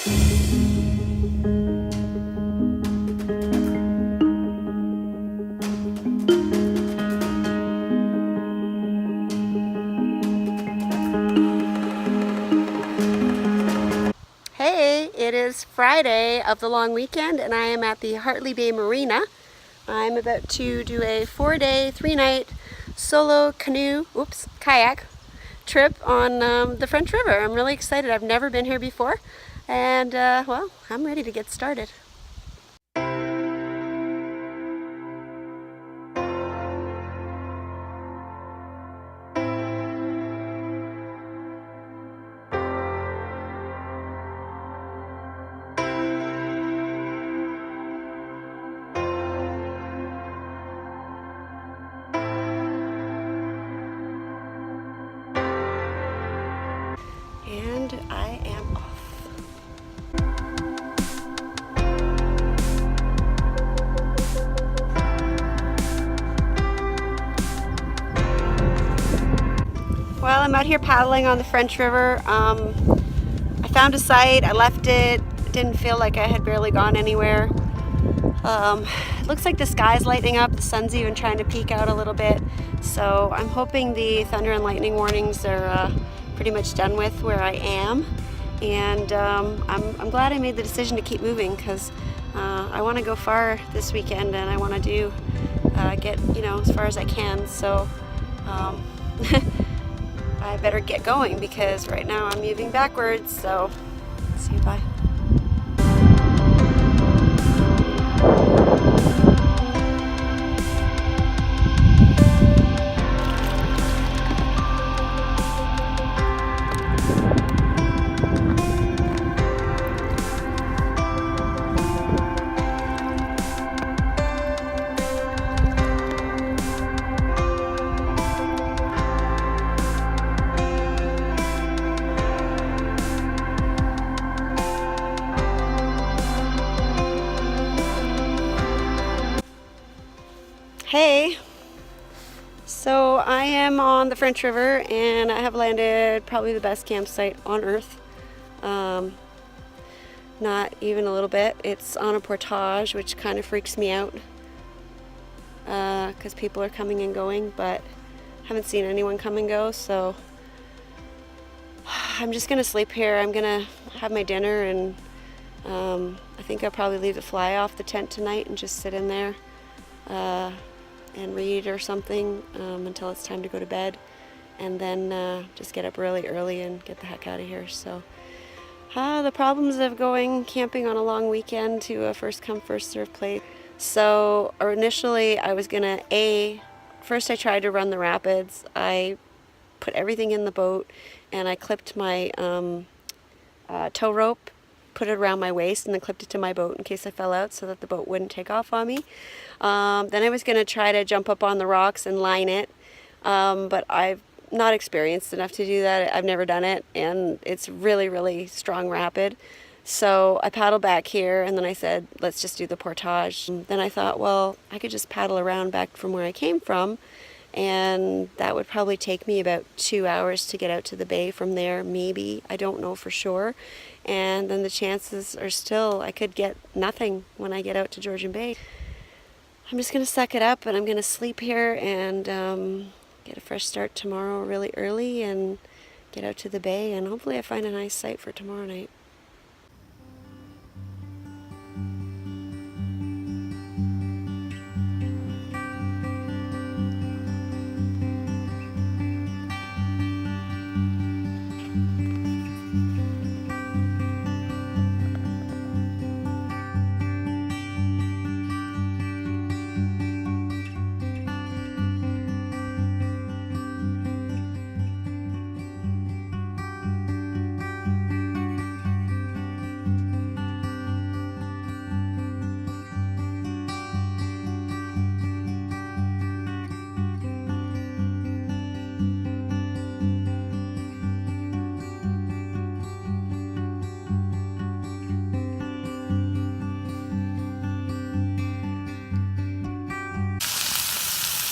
Hey, it is Friday of the long weekend and I am at the Hartley Bay Marina. I'm about to do a 4-day, 3-night solo kayak trip on the French River. I'm really excited. I've never been here before and well, I'm ready to get started. And I am off. Well, I'm out here paddling on the French River. I found a site, I left it, didn't feel like I had barely gone anywhere. It looks like the sky's lightening up, the sun's even trying to peek out a little bit. So I'm hoping the thunder and lightning warnings are pretty much done with where I am. And I'm glad I made the decision to keep moving because I want to go far this weekend and I want to do get as far as I can. So I better get going because right now I'm moving backwards. So see you, bye. Hey, so I am on the French River and I have landed probably the best campsite on earth. Not even a little bit. It's on a portage, which kind of freaks me out because people are coming and going, but haven't seen anyone come and go, so I'm just gonna sleep here. I'm gonna have my dinner and I think I'll probably leave the fly off the tent tonight and just sit in there and read or something until it's time to go to bed, and then just get up really early and get the heck out of here. So the problems of going camping on a long weekend to a first come first serve place. So initially I was gonna first I tried to run the rapids. I put everything in the boat and I clipped my tow rope, put it around my waist, and then clipped it to my boat in case I fell out so that the boat wouldn't take off on me. Then I was going to try to jump up on the rocks and line it, but I've not experienced enough to do that. I've never done it, and it's really, really strong rapid. So I paddled back here, and then I said, let's just do the portage. Then I thought, well, I could just paddle around back from where I came from, and that would probably take me about 2 hours to get out to the bay from there, maybe. I don't know for sure. And then the chances are still I could get nothing when I get out to Georgian Bay. I'm just going to suck it up and I'm going to sleep here and get a fresh start tomorrow really early and get out to the bay, and hopefully I find a nice site for tomorrow night.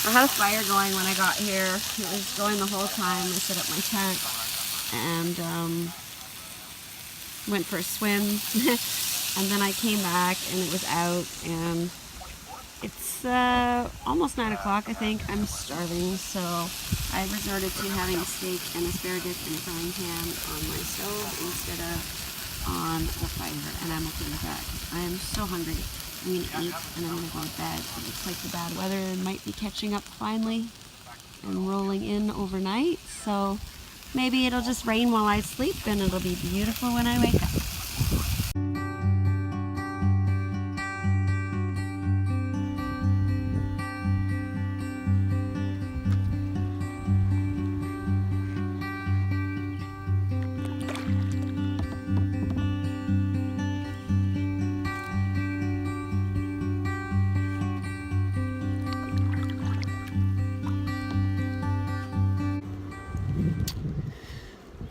I had a fire going when I got here. It was going the whole time I set up my tent, and went for a swim, and then I came back and it was out, and it's almost 9 o'clock, I think. I'm starving, so I resorted to having a steak and asparagus in a frying pan on my stove instead of on the fire, and I'm okay with that. I am so hungry. I'm going to eat and I'm going to go to bed. It looks like the bad weather might be catching up finally and rolling in overnight, so maybe it'll just rain while I sleep and it'll be beautiful when I wake up.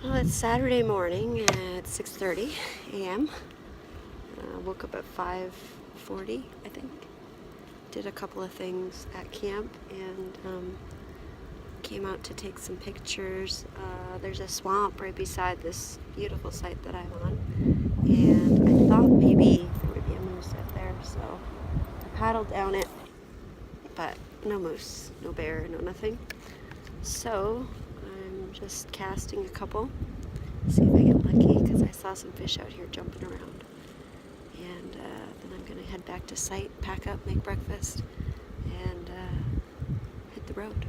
Well, it's Saturday morning at 6:30 a.m. Woke up at 5:40, I think. Did a couple of things at camp and came out to take some pictures. There's a swamp right beside this beautiful site that I'm on, and I thought maybe there would be a moose out there, so I paddled down it, but no moose, no bear, no nothing. So I'm just casting a couple, see if I get lucky, because I saw some fish out here jumping around. And then I'm going to head back to site, pack up, make breakfast, and hit the road.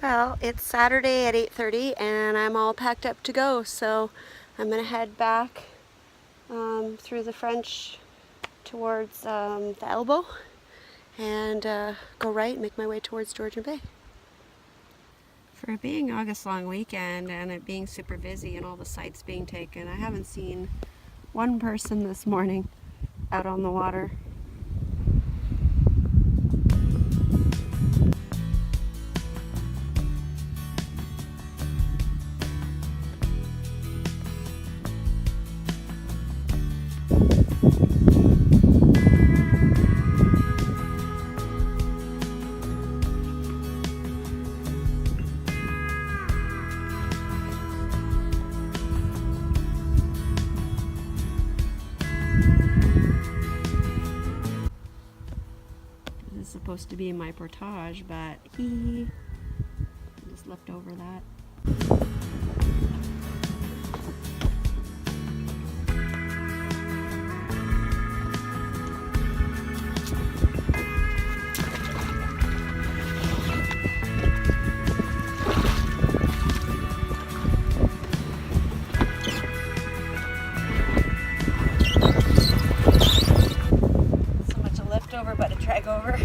Well, it's Saturday at 8:30 and I'm all packed up to go, so I'm going to head back through the French towards the elbow and go right and make my way towards Georgian Bay. For it being August long weekend and it being super busy and all the sites being taken, I haven't seen one person this morning out on the water. Supposed to be my portage, but he just left over that. So much a leftover, but a drag over.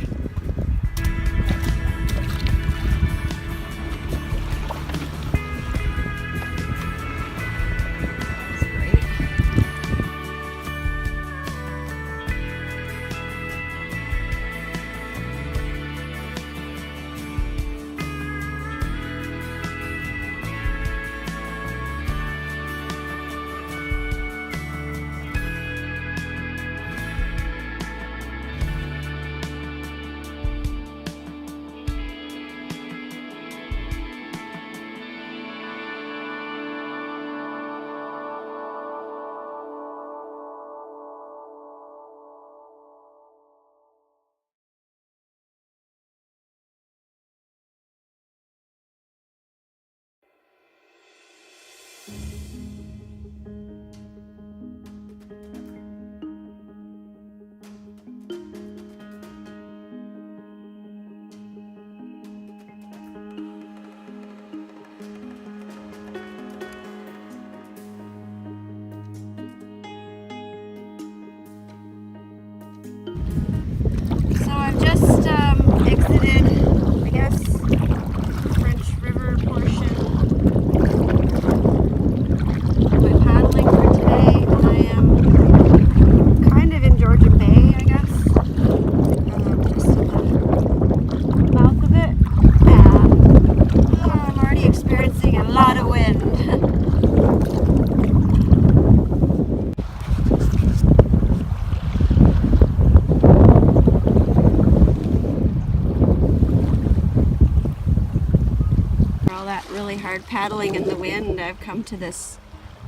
tired paddling in the wind, I've come to this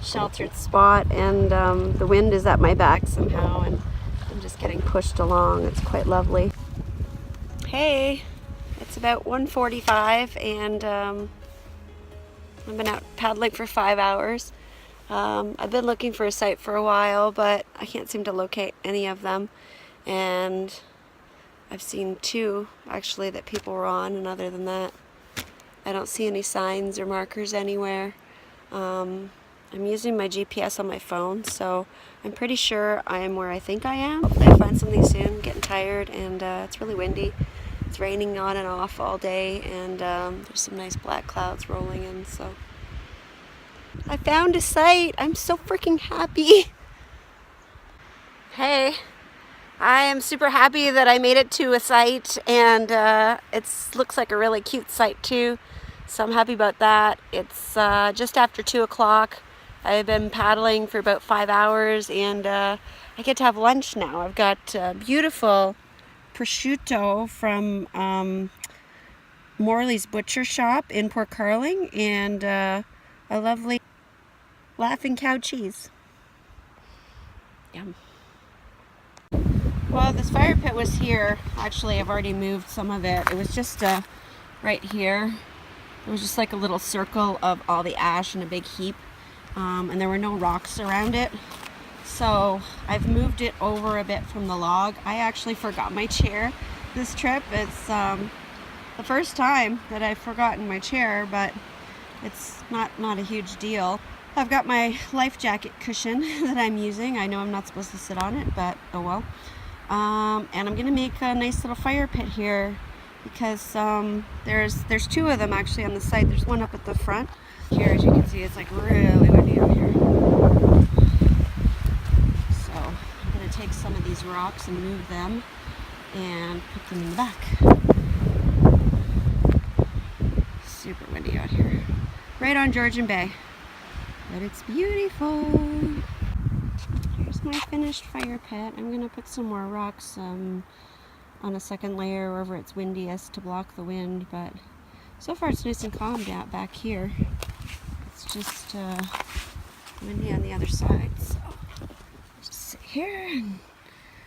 sheltered spot, and the wind is at my back somehow, and I'm just getting pushed along. It's quite lovely. Hey, it's about 1:45, and I've been out paddling for 5 hours. I've been looking for a site for a while, but I can't seem to locate any of them, and I've seen 2 actually that people were on, and other than that I don't see any signs or markers anywhere. I'm using my GPS on my phone, so I'm pretty sure I am where I think I am. Hopefully I find something soon. I'm getting tired, and it's really windy. It's raining on and off all day, and there's some nice black clouds rolling in, so I found a site. I'm so freaking happy. Hey, I am super happy that I made it to a site, and it looks like a really cute site too, so I'm happy about that. It's just after 2 o'clock. I've been paddling for about 5 hours, and I get to have lunch now. I've got beautiful prosciutto from Morley's Butcher Shop in Port Carling, and a lovely Laughing Cow cheese. Yum. Well, this fire pit was here. Actually, I've already moved some of it. It was just right here. It was just like a little circle of all the ash in a big heap, and there were no rocks around it. So I've moved it over a bit from the log. I actually forgot my chair this trip. It's the first time that I've forgotten my chair, but it's not a huge deal. I've got my life jacket cushion that I'm using. I know I'm not supposed to sit on it, but oh well. And I'm gonna make a nice little fire pit here, because there's 2 of them actually on the site. There's one up at the front. Here, as you can see, it's like really windy out here. So I'm gonna take some of these rocks and move them and put them in the back. Super windy out here. Right on Georgian Bay. But it's beautiful. Here's my finished fire pit. I'm gonna put some more rocks on a second layer wherever it's windiest to block the wind, but so far it's nice and calm down back here. It's just windy on the other side, so just sit here and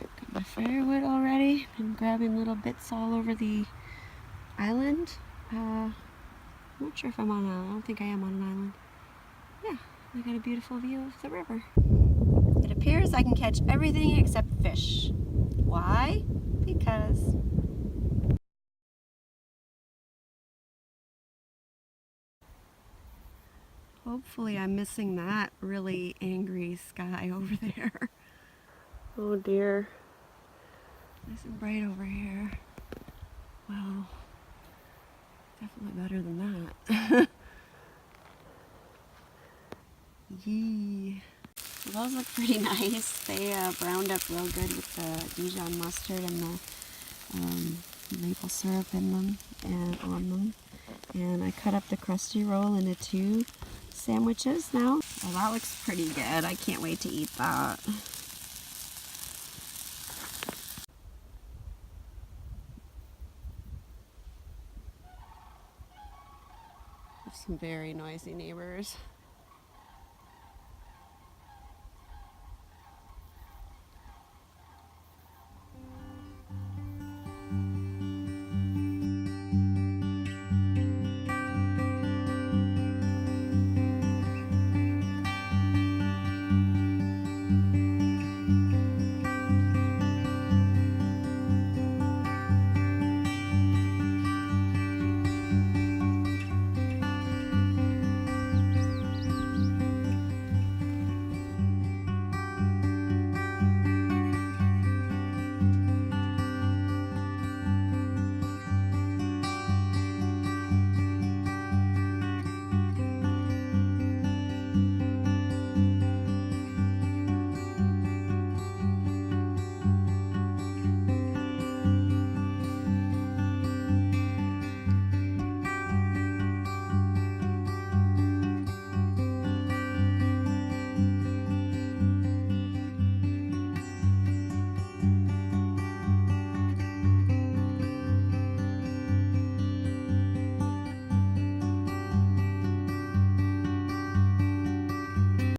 got my firewood all ready. Been grabbing little bits all over the island. I'm not sure if I'm on an island. I don't think I am on an island. Yeah, I got a beautiful view of the river. It appears I can catch everything except fish. Why? Because hopefully I'm missing that really angry sky over there. Oh dear. Nice and bright over here. Well, definitely better than that. Yee. Well, those look pretty nice. They browned up real good with the Dijon mustard and the maple syrup in them and on them. And I cut up the crusty roll into 2 sandwiches now. Well, that looks pretty good. I can't wait to eat that. Some very noisy neighbors.